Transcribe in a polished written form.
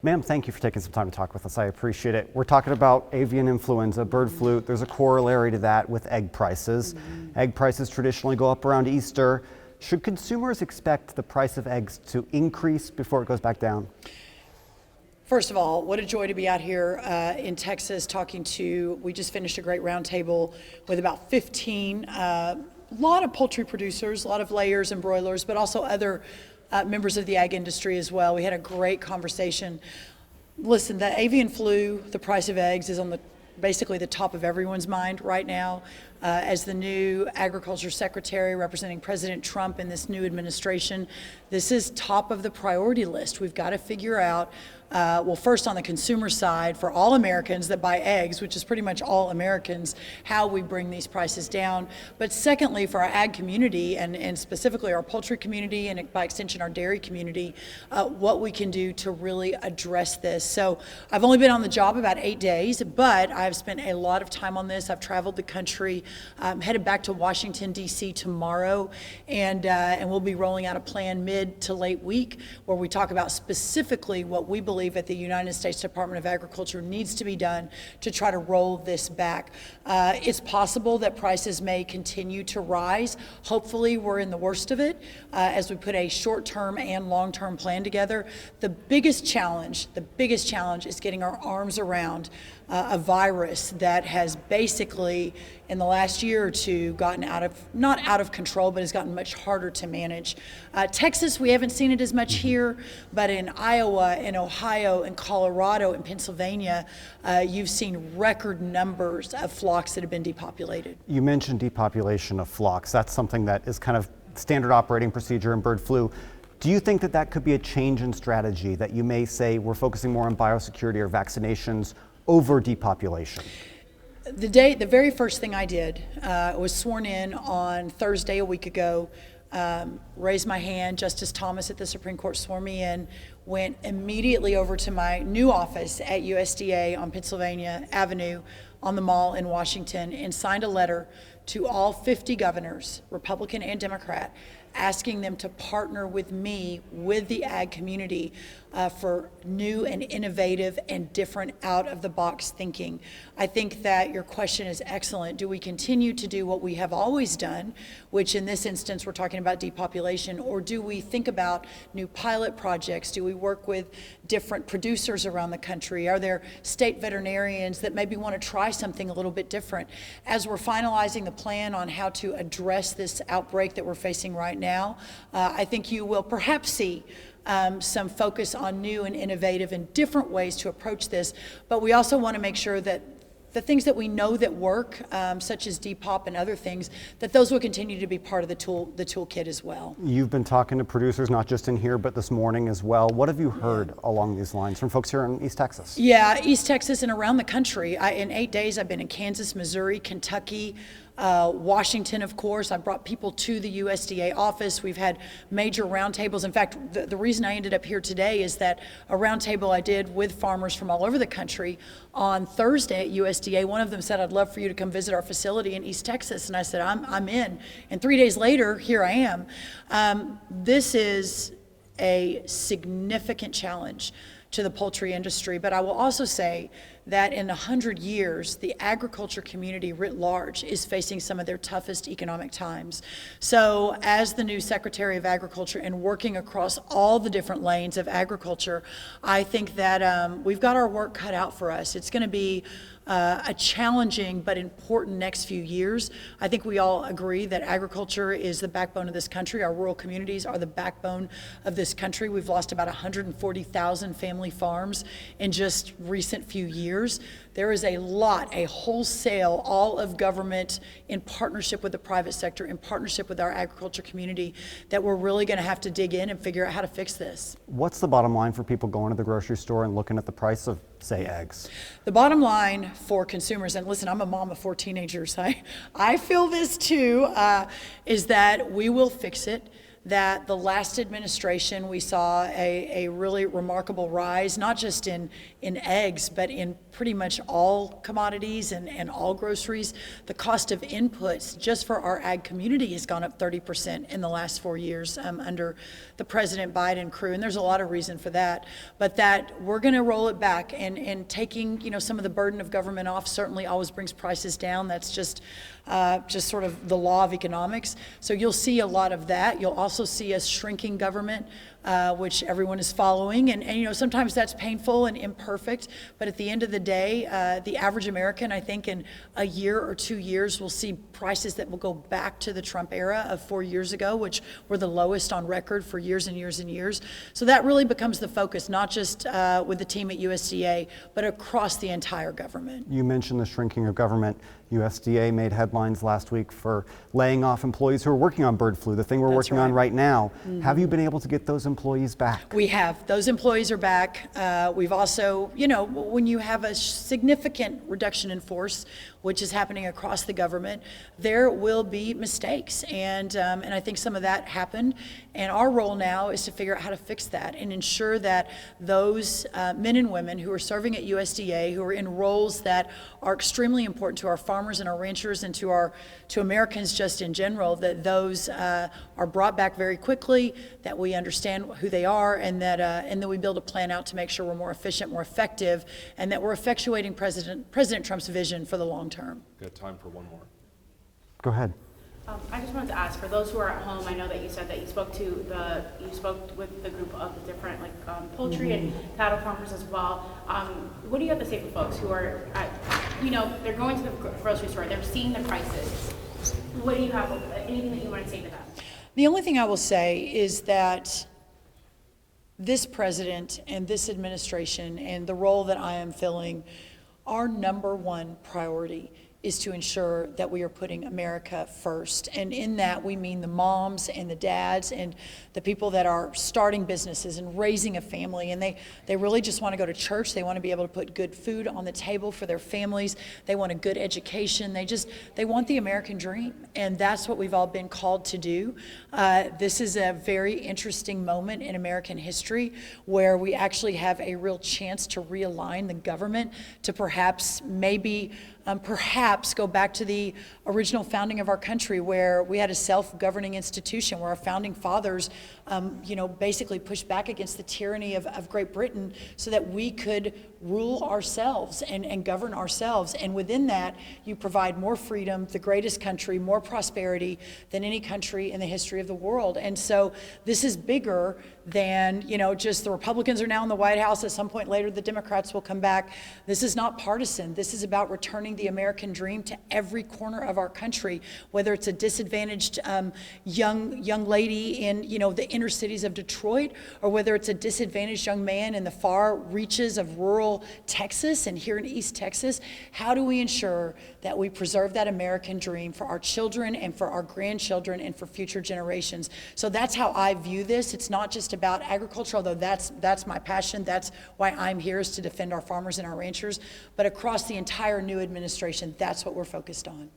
Ma'am, thank you for taking some time to talk with us. I appreciate it. We're talking about avian influenza, bird flu. There's a corollary to that with egg prices. Egg prices traditionally go up around Easter. Should consumers expect the price of eggs to increase before it goes back down? First of all, what a joy to be out here in Texas we just finished a great roundtable with about 15, a lot of poultry producers, a lot of layers and broilers, but also other members of the ag industry as well. We had a great conversation. Listen, the avian flu, the price of eggs is on basically the top of everyone's mind right now. As the new Agriculture Secretary representing President Trump in this new administration, this is top of the priority list. We've got to figure out, well, first on the consumer side, for all Americans that buy eggs, which is pretty much all Americans, how we bring these prices down. But secondly, for our ag community and specifically our poultry community and by extension our dairy community, what we can do to really address this. So I've only been on the job about 8 days, but I've spent a lot of time on this. I've traveled the country. I'm headed back to Washington, D.C. tomorrow, and we'll be rolling out a plan mid to late week where we talk about specifically what we believe at the United States Department of Agriculture needs to be done to try to roll this back. It's possible that prices may continue to rise. Hopefully we're in the worst of it as we put a short-term and long-term plan together. The biggest challenge is getting our arms around a virus that has basically in the last year or two gotten not out of control, but has gotten much harder to manage. Texas, we haven't seen it as much here, but in Iowa, in Ohio, in Colorado, in Pennsylvania, you've seen record numbers of flocks that have been depopulated. You mentioned depopulation of flocks. That's something that is kind of standard operating procedure in bird flu. Do you think that that could be a change in strategy, that you may say we're focusing more on biosecurity or vaccinations over depopulation? The very first thing I did was sworn in on Thursday a week ago, raised my hand. Justice Thomas at the Supreme Court swore me in, went immediately over to my new office at USDA on Pennsylvania Avenue on the Mall in Washington and signed a letter to all 50 governors, Republican and Democrat, asking them to partner with me, with the ag community, for new and innovative and different out-of-the-box thinking. I think that your question is excellent. Do we continue to do what we have always done, which in this instance we're talking about depopulation, or do we think about new pilot projects? Do we work with different producers around the country? Are there state veterinarians that maybe want to try something a little bit different? As we're finalizing the plan on how to address this outbreak that we're facing right now, I think you will perhaps see some focus on new and innovative and different ways to approach this, but we also want to make sure that the things that we know that work, such as Depop and other things, that those will continue to be part of the toolkit as well. You've been talking to producers, not just in here, but this morning as well. What have you heard along these lines from folks here in East Texas? Yeah, East Texas and around the country. In 8 days, I've been in Kansas, Missouri, Kentucky, Washington, of course. I brought people to the USDA office. We've had major roundtables. In fact, the reason I ended up here today is that a roundtable I did with farmers from all over the country on Thursday at USDA. One of them said, "I'd love for you to come visit our facility in East Texas." And I said, I'm in. And 3 days later, here I am. This is a significant challenge to the poultry industry, but I will also say that in 100 years, the agriculture community writ large is facing some of their toughest economic times. So as the new Secretary of Agriculture and working across all the different lanes of agriculture, I think that we've got our work cut out for us. It's going to be a challenging but important next few years. I think we all agree that agriculture is the backbone of this country. Our rural communities are the backbone of this country. We've lost about 140,000 family farms in just recent few years. There is a wholesale, all of government in partnership with the private sector, in partnership with our agriculture community, that we're really going to have to dig in and figure out how to fix this. What's the bottom line for people going to the grocery store and looking at the price of, say, eggs? The bottom line for consumers, and listen, I'm a mom of 4 teenagers. I feel this too, is that we will fix it. that the last administration we saw a really remarkable rise, not just in eggs, but in pretty much all commodities and all groceries. The cost of inputs just for our ag community has gone up 30% in the last 4 years under the President Biden crew, and there's a lot of reason for that. But that we're going to roll it back, and taking some of the burden of government off certainly always brings prices down. That's just sort of the law of economics. So you'll see a lot of that. You'll also see us shrinking government, which everyone is following. And sometimes that's painful and imperfect. But at the end of the day, the average American, I think in a year or 2 years, will see prices that will go back to the Trump era of 4 years ago, which were the lowest on record for years and years and years. So that really becomes the focus, not just with the team at USDA, but across the entire government. You mentioned the shrinking of government. USDA made headlines last week for laying off employees who are working on bird flu, the thing we're working on right now. Mm-hmm. Have you been able to get those employees back? We have. Those employees are back. We've also, when you have a significant reduction in force, which is happening across the government, there will be mistakes. And I think some of that happened. And our role now is to figure out how to fix that and ensure that those men and women who are serving at USDA, who are in roles that are extremely important to our farmers and our ranchers and to Americans just in general, that those are brought back very quickly, that we understand who they are, and that we build a plan out to make sure we're more efficient, more effective, and that we're effectuating President Trump's vision for the long term. Got time for one more. Go ahead. I just wanted to ask, for those who are at home, I know that you said that you spoke with the group of the different poultry and cattle farmers as well. What do you have to say for folks who are they're going to the grocery store, they're seeing the prices? What do you have, anything that you want to say to them? The only thing I will say is that this president and this administration and the role that I am filling, our number one priority is to ensure that we are putting America first. And in that, we mean the moms and the dads and the people that are starting businesses and raising a family. And they really just want to go to church. They want to be able to put good food on the table for their families. They want a good education. They want the American dream. And that's what we've all been called to do. This is a very interesting moment in American history where we actually have a real chance to realign the government to perhaps go back to the original founding of our country, where we had a self-governing institution, where our founding fathers, basically pushed back against the tyranny of Great Britain so that we could rule ourselves and govern ourselves. And within that, you provide more freedom, the greatest country, more prosperity than any country in the history of the world. And so this is bigger than, just the Republicans are now in the White House. At some point later, the Democrats will come back. This is not partisan. This is about returning the American dream to every corner of our country, whether it's a disadvantaged young lady in, the inner cities of Detroit, or whether it's a disadvantaged young man in the far reaches of rural Texas and here in East Texas. How do we ensure that we preserve that American dream for our children and for our grandchildren and for future generations? So that's how I view this. It's not just about agriculture, although that's my passion. That's why I'm here, is to defend our farmers and our ranchers. But across the entire new administration, that's what we're focused on.